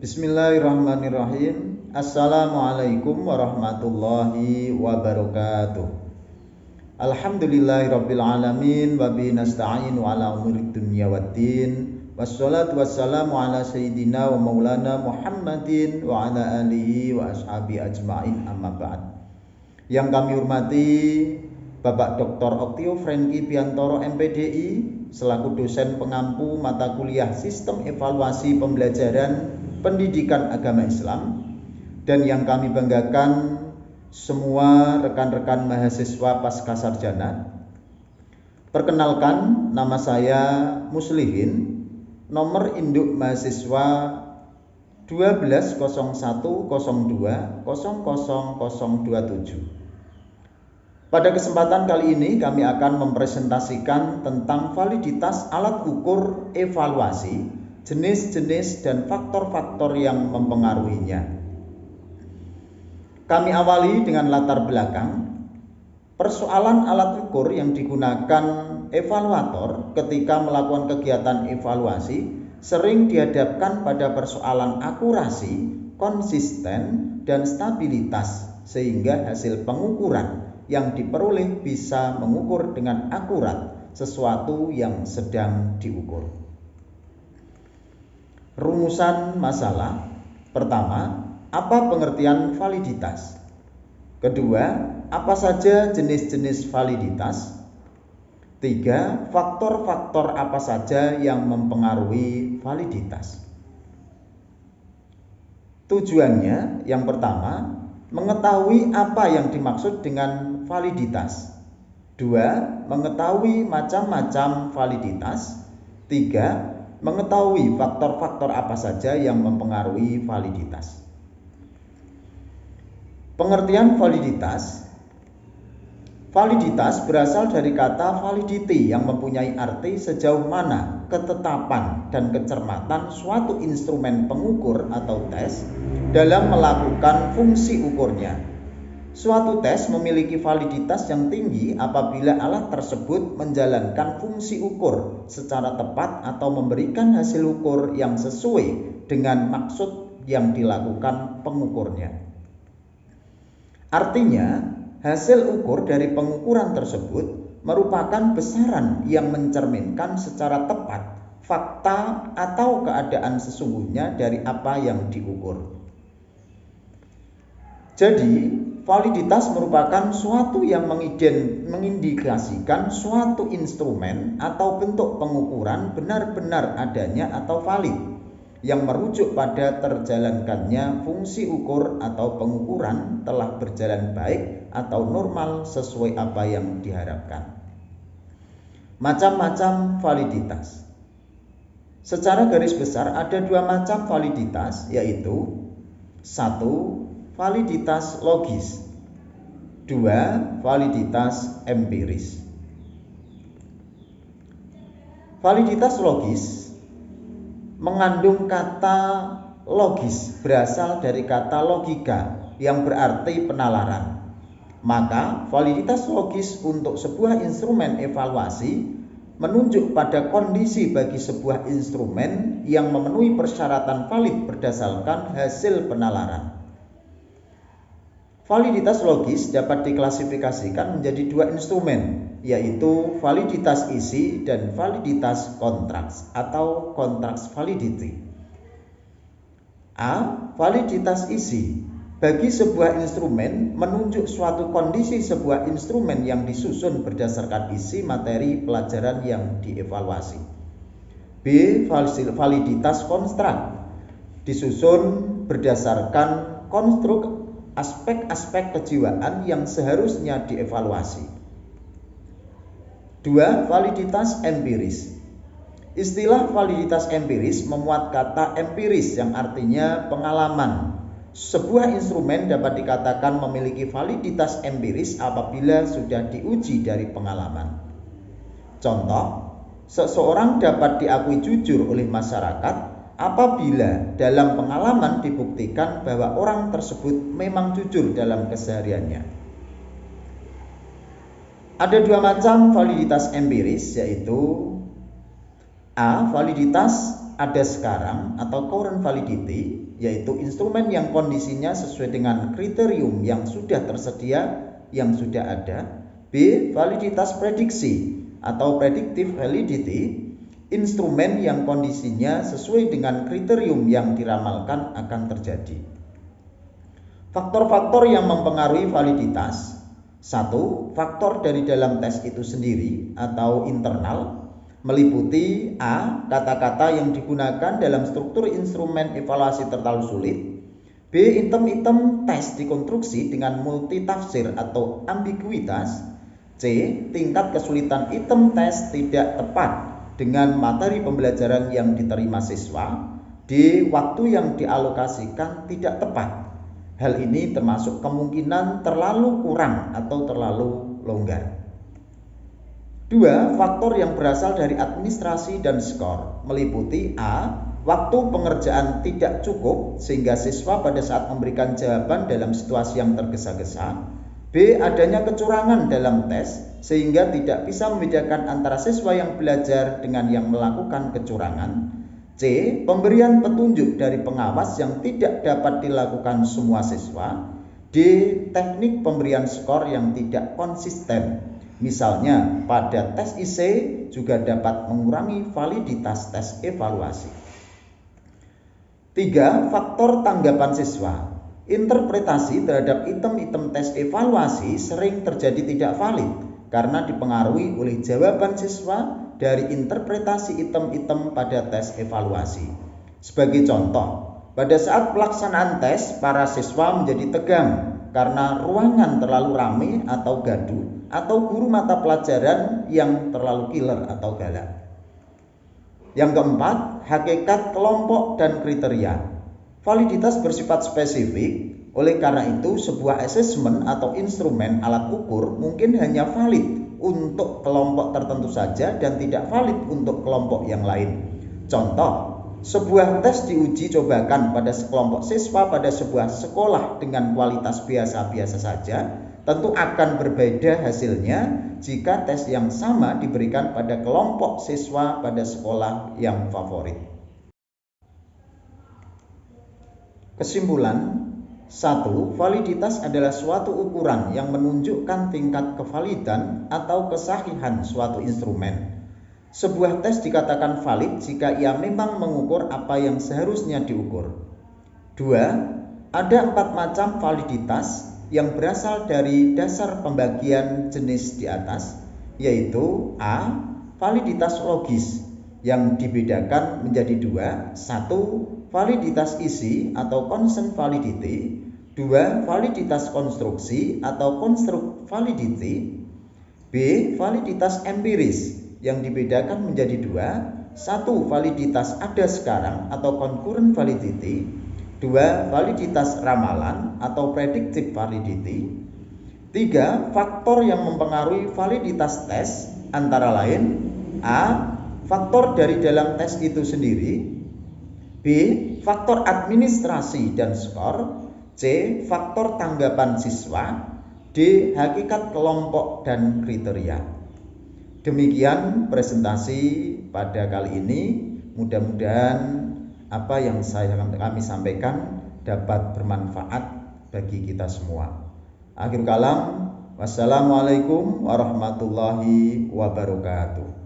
Bismillahirrahmanirrahim. Assalamualaikum warahmatullahi wabarakatuh. Alhamdulillahirabbil alamin wa bihi nasta'inu ala umurid dunya waddin. Wassalatu wassalamu ala sayyidina wa maulana Muhammadin wa ala alihi wa ashabi ajmain, amma ba'd. Yang kami hormati Bapak Dr. Oktio Franky Biantoro MPDI selaku dosen pengampu mata kuliah Sistem Evaluasi Pembelajaran Pendidikan Agama Islam, dan yang kami banggakan semua rekan-rekan mahasiswa Pascasarjana. Perkenalkan, nama saya Muslihin, nomor induk mahasiswa 120102000027. Pada kesempatan kali ini kami akan mempresentasikan tentang validitas alat ukur evaluasi, jenis-jenis dan faktor-faktor yang mempengaruhinya. Kami awali dengan latar belakang. Persoalan alat ukur yang digunakan evaluator ketika melakukan kegiatan evaluasi sering dihadapkan pada persoalan akurasi, konsisten, dan stabilitas, sehingga hasil pengukuran yang diperoleh bisa mengukur dengan akurat sesuatu yang sedang diukur. Rumusan masalah. Pertama, apa pengertian validitas? Kedua, apa saja jenis-jenis validitas? Tiga, faktor-faktor apa saja yang mempengaruhi validitas? Tujuannya, yang pertama, mengetahui apa yang dimaksud dengan validitas. Dua, mengetahui macam-macam validitas. Tiga, mengetahui faktor-faktor apa saja yang mempengaruhi validitas. Pengertian validitas. Validitas berasal dari kata validity yang mempunyai arti sejauh mana ketetapan dan kecermatan suatu instrumen pengukur atau tes dalam melakukan fungsi ukurnya. Suatu tes memiliki validitas yang tinggi apabila alat tersebut menjalankan fungsi ukur secara tepat atau memberikan hasil ukur yang sesuai dengan maksud yang dilakukan pengukurnya. Artinya, hasil ukur dari pengukuran tersebut merupakan besaran yang mencerminkan secara tepat fakta atau keadaan sesungguhnya dari apa yang diukur. Jadi, validitas merupakan suatu yang mengindikasikan suatu instrumen atau bentuk pengukuran benar-benar adanya atau valid, yang merujuk pada terjalankannya fungsi ukur atau pengukuran telah berjalan baik atau normal sesuai apa yang diharapkan. Macam-macam validitas. Secara garis besar ada dua macam validitas, yaitu 1. Validitas logis. 2. Validitas empiris. Validitas logis mengandung kata logis, berasal dari kata logika yang berarti penalaran. Maka validitas logis untuk sebuah instrumen evaluasi menunjuk pada kondisi bagi sebuah instrumen yang memenuhi persyaratan valid berdasarkan hasil penalaran. Validitas logis dapat diklasifikasikan menjadi dua instrumen, yaitu validitas isi dan validitas kontraks atau kontraks validity. A. Validitas isi. Bagi sebuah instrumen menunjuk suatu kondisi sebuah instrumen yang disusun berdasarkan isi materi pelajaran yang dievaluasi. B. Validitas konstrak. Disusun berdasarkan konstruk aspek-aspek kejiwaan yang seharusnya dievaluasi. 2. Validitas empiris. Istilah validitas empiris memuat kata empiris yang artinya pengalaman. Sebuah instrumen dapat dikatakan memiliki validitas empiris apabila sudah diuji dari pengalaman. Contoh, seseorang dapat diakui jujur oleh masyarakat apabila dalam pengalaman dibuktikan bahwa orang tersebut memang jujur dalam kesehariannya. Ada dua macam validitas empiris, yaitu A. Validitas ada sekarang atau current validity, yaitu instrumen yang kondisinya sesuai dengan kriterium yang sudah tersedia, yang sudah ada. B. Validitas prediksi atau predictive validity, instrumen yang kondisinya sesuai dengan kriterium yang diramalkan akan terjadi. Faktor-faktor yang mempengaruhi validitas. 1. Faktor dari dalam tes itu sendiri atau internal, meliputi A. Kata-kata yang digunakan dalam struktur instrumen evaluasi terlalu sulit. B. Item-item tes dikonstruksi dengan multitafsir atau ambiguitas. C. Tingkat kesulitan item tes tidak tepat dengan materi pembelajaran yang diterima siswa. D. Waktu yang dialokasikan tidak tepat. Hal ini termasuk kemungkinan terlalu kurang atau terlalu longgar. 2. Faktor yang berasal dari administrasi dan skor, meliputi A. Waktu pengerjaan tidak cukup sehingga siswa pada saat memberikan jawaban dalam situasi yang tergesa-gesa. B. Adanya kecurangan dalam tes sehingga tidak bisa membedakan antara siswa yang belajar dengan yang melakukan kecurangan. C. Pemberian petunjuk dari pengawas yang tidak dapat dilakukan semua siswa. D. Teknik pemberian skor yang tidak konsisten. Misalnya, pada tes IC juga dapat mengurangi validitas tes evaluasi. 3. Faktor tanggapan siswa. Interpretasi terhadap item-item tes evaluasi sering terjadi tidak valid karena dipengaruhi oleh jawaban siswa dari interpretasi item-item pada tes evaluasi. Sebagai contoh, pada saat pelaksanaan tes, para siswa menjadi tegang karena ruangan terlalu ramai atau gaduh, atau guru mata pelajaran yang terlalu killer atau galak. Yang keempat, hakikat kelompok dan kriteria. Validitas bersifat spesifik, oleh karena itu sebuah asesmen atau instrumen alat ukur mungkin hanya valid untuk kelompok tertentu saja dan tidak valid untuk kelompok yang lain. Contoh, sebuah tes diuji cobakan pada sekelompok siswa pada sebuah sekolah dengan kualitas biasa-biasa saja, tentu akan berbeda hasilnya jika tes yang sama diberikan pada kelompok siswa pada sekolah yang favorit. Kesimpulan, 1. Validitas adalah suatu ukuran yang menunjukkan tingkat kevalidan atau kesahihan suatu instrumen. Sebuah tes dikatakan valid jika ia memang mengukur apa yang seharusnya diukur. 2. Ada 4 macam validitas yang berasal dari dasar pembagian jenis di atas, yaitu A. Validitas logis yang dibedakan menjadi 2. 1. Validitas isi atau consent validity. 2. Validitas konstruksi atau construct validity. B. Validitas empiris yang dibedakan menjadi 2. 1. Validitas ada sekarang atau concurrent validity. 2. Validitas ramalan atau predictive validity. 3. Faktor yang mempengaruhi validitas tes antara lain A. Faktor dari dalam tes itu sendiri. B. Faktor administrasi dan skor. C. Faktor tanggapan siswa. D. Hakikat kelompok dan kriteria. Demikian presentasi pada kali ini. Mudah-mudahan apa yang kami sampaikan dapat bermanfaat bagi kita semua. Akhir kalam, wassalamualaikum warahmatullahi wabarakatuh.